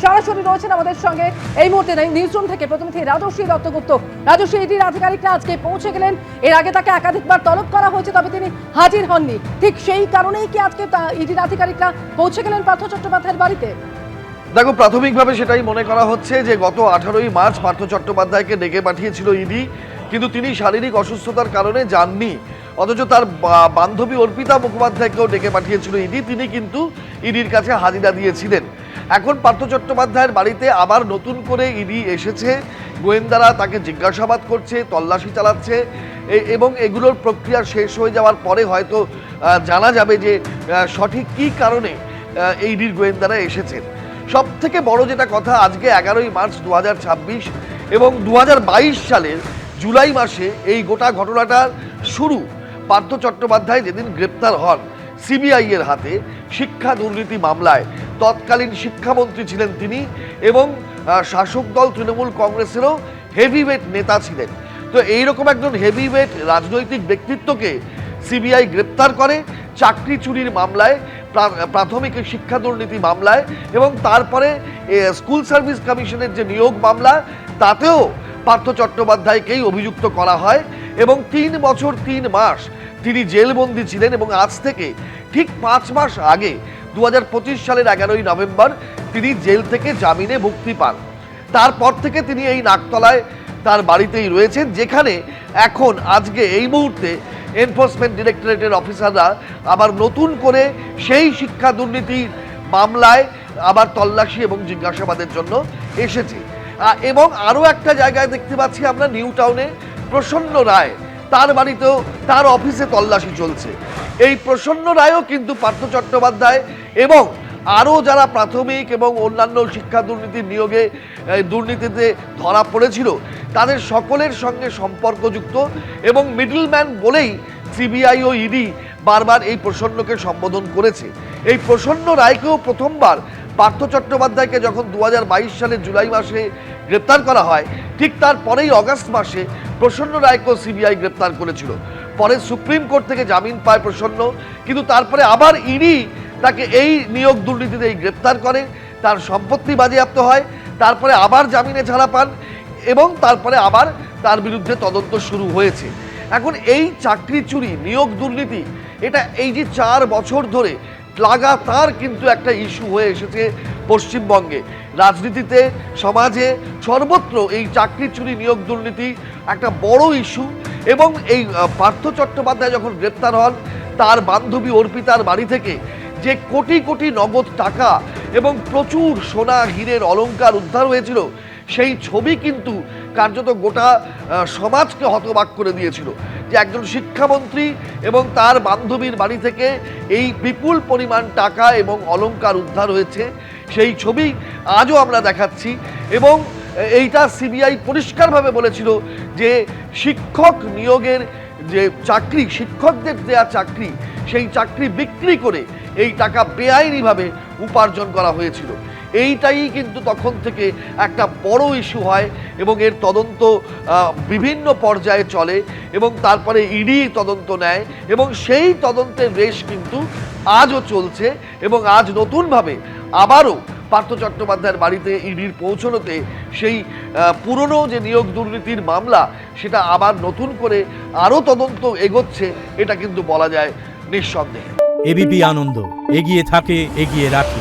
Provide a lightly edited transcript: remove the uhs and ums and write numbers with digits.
সরাসরি রয়েছেন আমাদের সঙ্গে এই মুহূর্তে নিউজরুম থেকে প্রতিনিধি রাজশ্রী দত্তগুপ্ত। রাজশ্রী, ইডির আধিকারিকরা আজকে পৌঁছে গেলেন। এর আগে তাকে একাধিকবার তলব করা হয়েছে, তবে তিনি হাজির হননি। ঠিক সেই কারণেই কি আজকে ইডির আধিকারিকরা পৌঁছে গেলেন পার্থ চট্টোপাধ্যায়ের বাড়িতে? দেখো, প্রাথমিকভাবে সেটাই মনে করা হচ্ছে যে গত 18ই মার্চ পার্থ চট্টোপাধ্যায়কে ডেকে পাঠিয়েছিল ইডি, কিন্তু তিনি শারীরিক অসুস্থতার কারণে যাননি। অথচ তার বান্ধবী অর্পিতা মুখোপাধ্যায়কেও ডেকে পাঠিয়েছিল ইডি, তিনি কিন্তু ইডির কাছে হাজিরা দিয়েছিলেন। এখন পার্থ চট্টোপাধ্যায়ের বাড়িতে আবার নতুন করে ইডি এসেছে। গোয়েন্দারা তাকে জিজ্ঞাসাবাদ করছে, তল্লাশি চালাচ্ছে, এবং এগুলোর প্রক্রিয়া শেষ হয়ে যাওয়ার পরে হয়তো জানা যাবে যে সঠিক কী কারণে ইডির গোয়েন্দারা এসেছেন। সব থেকে বড় যেটা কথা, আজকে 11ই মার্চ 2026 এবং 2022 সালের জুলাই মাসে এই গোটা ঘটনাটার শুরু। পার্থ চট্টোপাধ্যায় যেদিন গ্রেপ্তার হন সিবিআই এর হাতে শিক্ষা দুর্নীতি মামলায়, তৎকালীন শিক্ষামন্ত্রী ছিলেন তিনি এবং শাসক দল তৃণমূল কংগ্রেসেরও হেভিওয়েট নেতা ছিলেন। তো এইরকম একজন হেভিওয়েট রাজনৈতিক ব্যক্তিত্বকে সিবিআই গ্রেপ্তার করে চাকরি চুরির মামলায়, প্রাথমিক শিক্ষা দুর্নীতি মামলায়, এবং তারপরে স্কুল সার্ভিস কমিশনের যে নিয়োগ মামলা, তাতেও পার্থ চট্টোপাধ্যায়কেই অভিযুক্ত করা হয় এবং 3 বছর 3 মাস তিনি জেলবন্দি ছিলেন। এবং আজ থেকে ঠিক 5 মাস আগে 2025 সালের 11ই নভেম্বর তিনি জেল থেকে জামিনে মুক্তি পান। তারপর থেকে তিনি এই নাকতলায় তার বাড়িতেই রয়েছেন, যেখানে এখন আজকে এই মুহূর্তে এনফোর্সমেন্ট ডিরেক্টরেটের অফিসাররা আবার নতুন করে সেই শিক্ষা দুর্নীতির মামলায় আবার তল্লাশি এবং জিজ্ঞাসাবাদের জন্য এসেছে। এবং আরও একটা জায়গায় দেখতে পাচ্ছি আমরা, নিউ টাউনে প্রসন্ন রায়, তার বাড়িতেও তার অফিসে তল্লাশি চলছে। এই প্রসন্ন রায়ও কিন্তু পার্থ চট্টোপাধ্যায় এবং আরও যারা প্রাথমিক এবং অন্যান্য শিক্ষা দুর্নীতির নিয়োগে দুর্নীতিতে ধরা পড়েছিল তাদের সকলের সঙ্গে সম্পর্কযুক্ত, এবং মিডলম্যান বলেই সিবিআই ও ইডি বারবার এই প্রসন্নকে সম্বোধন করেছে। এই প্রসন্ন রায়কেও প্রথমবার পার্থ চট্টোপাধ্যায়কে যখন 2022 সালের জুলাই মাসে গ্রেপ্তার করা হয়, ঠিক তারপরেই অগাস্ট মাসে প্রসন্ন রায়কেও সিবিআই গ্রেপ্তার করেছিল। পরে সুপ্রিম কোর্ট থেকে জামিন পায় প্রসন্ন, কিন্তু তারপরে আবার ইডি তাকে এই নিয়োগ দুর্নীতিতেই গ্রেপ্তার করে, তার সম্পত্তি বাজেয়াপ্ত হয়, তারপরে আবার জামিনে ছাড়া পান এবং তারপরে আবার তার বিরুদ্ধে তদন্ত শুরু হয়েছে। এখন এই চাকরি চুরি, নিয়োগ দুর্নীতি, এটা এই যে 4 বছর ধরে লাগাতার কিন্তু একটা ইস্যু হয়ে এসেছে পশ্চিমবঙ্গে, রাজনীতিতে, সমাজে, সর্বত্র এই চাকরি চুরি, নিয়োগ দুর্নীতি একটা বড় ইস্যু। এবং এই পার্থ চট্টোপাধ্যায় যখন গ্রেপ্তার হন, তার বান্ধবী অর্পিতার বাড়ি থেকে যে কোটি কোটি নগদ টাকা এবং প্রচুর সোনা, হীরের অলংকার উদ্ধার হয়েছিল, সেই ছবি কিন্তু কার্যত গোটা সমাজকে হতবাক করে দিয়েছিল যে একজন শিক্ষামন্ত্রী এবং তার বান্ধবীর বাড়ি থেকে এই বিপুল পরিমাণ টাকা এবং অলংকার উদ্ধার হয়েছে। সেই ছবি আজও আমরা দেখাচ্ছি। এবং এইটা সিবিআই পরিষ্কারভাবে বলেছিল যে শিক্ষক নিয়োগের যে চাকরি, শিক্ষকদের দেয়া চাকরি, সেই চাকরি বিক্রি করে এই টাকা বেআইনিভাবে উপার্জন করা হয়েছিল। এইটাই কিন্তু তখন থেকে একটা বড় ইস্যু হয় এবং এর তদন্ত বিভিন্ন পর্যায়ে চলে এবং তারপরে ইডি তদন্ত নেয় এবং সেই তদন্তের রেশ কিন্তু আজও চলছে। এবং আজ নতুনভাবে আবারও পার্থ চট্টোপাধ্যায়ের বাড়িতে ইডির পৌঁছনোতে সেই পুরনো যে নিয়োগ দুর্নীতির মামলা, সেটা আবার নতুন করে আরও তদন্ত এগোচ্ছে, এটা কিন্তু বলা যায় নিঃসন্দেহে। এবিপি আনন্দ, এগিয়ে থাকে, এগিয়ে রাখে।